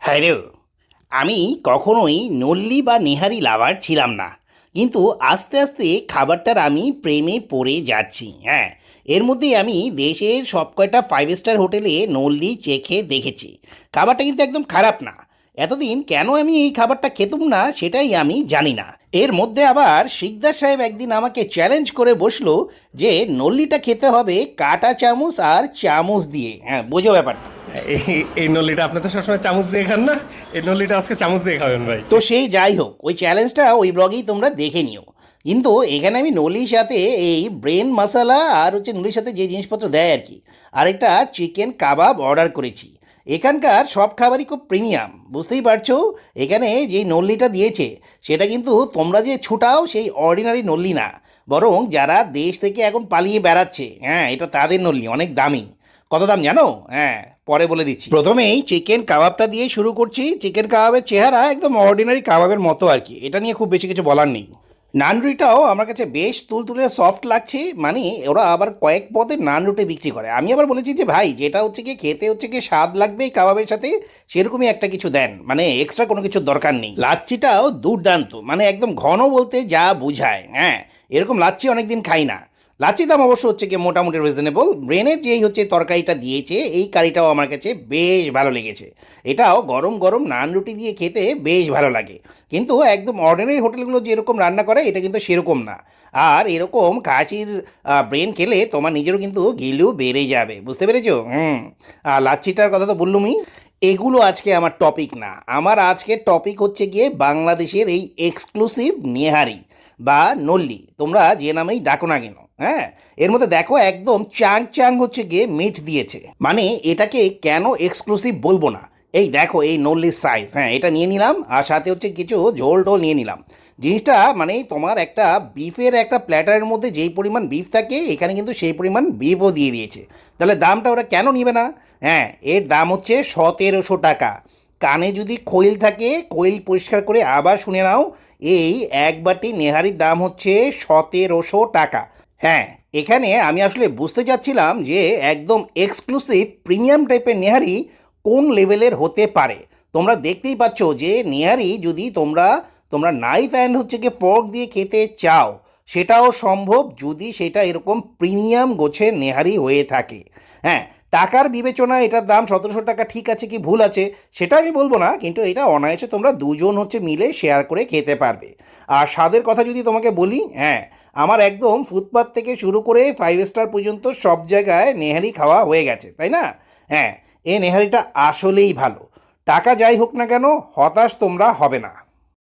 Hello. আমি কখনোই নল্লি বা নেহারি লাভার ছিলাম না, কিন্তু আস্তে আস্তে খাবারটার আমি প্রেমে পড়ে যাচ্ছি। হ্যাঁ, এর মধ্যেই আমি দেশের সব কয়টা ফাইভ স্টার হোটেলে নল্লি চেখে দেখেছি। খাবারটা কিন্তু একদম খারাপ না। এতদিন কেন আমি এই খাবারটা খেতুম না সেটাই আমি জানি না। এর মধ্যে আবার শিকদার সাহেব একদিন আমাকে চ্যালেঞ্জ করে বসলো যে নল্লিটা খেতে হবে কাঁটা চামচ আর চামচ দিয়ে। হ্যাঁ, বোঝো ব্যাপারটা। এই নলিটা আপনি তো সবসময় চামচ দিয়ে খান না? এই নলিটা আজকে চামচ দিয়ে খাবেন ভাই। তো সেই যাই হোক, ওই চ্যালেঞ্জটা ওই ব্লগেই তোমরা দেখে নিও। কিন্তু এখানে আমি নলির সাথে এই ব্রেন মশলা আর হচ্ছে নলির সাথে যে জিনিসপত্র দেয় আর কি, আরেকটা চিকেন কাবাব অর্ডার করেছি। এখানকার সব খাবারই খুব প্রিমিয়াম, বুঝতেই পারছো। এখানে যেই নল্লিটা দিয়েছে সেটা কিন্তু তোমরা যে ছুটাও সেই অর্ডিনারি নল্লি না, বরং যারা দেশ থেকে এখন পালিয়ে বেড়াচ্ছে, হ্যাঁ, এটা তাদের নল্লি, অনেক দামি। কত দাম জানো? হ্যাঁ, পরে বলে দিচ্ছি। প্রথমেই চিকেন কাবাবটা দিয়ে শুরু করছি। চিকেন কাবাবের চেহারা একদম অর্ডিনারি কাবাবের মতো আর কি, এটা নিয়ে খুব বেশি কিছু বলার নেই। নানরুটিটাও আমার কাছে বেশ তুলতুলে সফট লাগছে। মানে ওরা আবার কয়েক পদের নান রুটি বিক্রি করে। আমি আবার বলেছি যে ভাই, যেটা হচ্ছে কি খেতে হচ্ছে কি স্বাদ লাগবে এই কাবাবের সাথে, সেরকমই একটা কিছু দেন, মানে এক্সট্রা কোনো কিছুর দরকার নেই। লাচ্ছিটাও দুর্দান্ত, মানে একদম ঘন বলতে যা বোঝায়। হ্যাঁ, এরকম লাচ্ছি অনেকদিন খাই না। লাচ্ছির দাম অবশ্য হচ্ছে কি মোটামুটি রিজনেবল। ব্রেনের যেই হচ্ছে তরকারিটা দিয়েছে, এই কারিটাও আমার কাছে বেশ ভালো লেগেছে। এটাও গরম গরম নান রুটি দিয়ে খেতে বেশ ভালো লাগে। কিন্তু একদম অর্ডিনারি হোটেলগুলো যেরকম রান্না করে এটা কিন্তু সেরকম না। আর এরকম কাচির ব্রেন খেলে তোমার নিজেরও কিন্তু ঘিলু বেড়ে যাবে, বুঝতে পেরেছো? আর লাচ্ছিটার কথা তো বললুমই। এগুলো আজকে আমার টপিক না। আমার আজকের টপিক হচ্ছে গিয়ে বাংলাদেশের এই এক্সক্লুসিভ নেহারি বা নল্লি, তোমরা যে নামেই ডাকো না কেন। হ্যাঁ, এর মধ্যে দেখো একদম চাং চাং হচ্ছে গিয়ে মিট দিয়েছে। মানে এটাকে কেন এক্সক্লুসিভ বলবো না। এই দেখো এই নল্লির সাইজ, হ্যাঁ, এটা নিয়ে নিলাম, আর সাথে হচ্ছে কিছু ঝোল টোল নিয়ে নিলাম। জিনিসটা মানে তোমার একটা বিফের একটা প্ল্যাটারের মধ্যে যেই পরিমাণ বিফ থাকে, এখানে কিন্তু সেই পরিমাণ বিফও দিয়ে দিয়েছে। তাহলে দামটা ওরা কেন নিবে না? হ্যাঁ, এর দাম হচ্ছে 1700 টাকা। কানে যদি খৈল থাকে, খৈল পরিষ্কার করে আবার শুনে নাও। এই এক বাটি নেহারির দাম হচ্ছে 1700 টাকা। হ্যাঁ, এখানে আমি আসলে বুঝতে চাচ্ছিলাম যে একদম এক্সক্লুসিভ প্রিমিয়াম টাইপের নেহারি কোন লেভেলের হতে পারে। তোমরা দেখতেই পাচ্ছ যে নেহারি যদি তোমরা তোমরা নাইফ অ্যান্ড হচ্ছে কি ফর্ক দিয়ে খেতে চাও, সেটাও সম্ভব যদি সেটা এরকম প্রিমিয়াম গোছের নেহারি হয়ে থাকে। হ্যাঁ, টাকার বিবেচনায় এটার দাম 1700 টাকা ঠিক আছে কি ভুল আছে সেটা আমি বলবো না, কিন্তু এটা অনায়াসে তোমরা দুজন হচ্ছে মিলে শেয়ার করে খেতে পারবে। আর স্বাদের কথা যদি তোমাকে বলি, হ্যাঁ, আমার একদম ফুটপাথ থেকে শুরু করে ফাইভ স্টার পর্যন্ত সব জায়গায় নেহারি খাওয়া হয়ে গেছে, তাই না? হ্যাঁ, এই নেহারিটা আসলেই ভালো। টাকা যাই হোক না কেন, হতাশ তোমরা হবে না।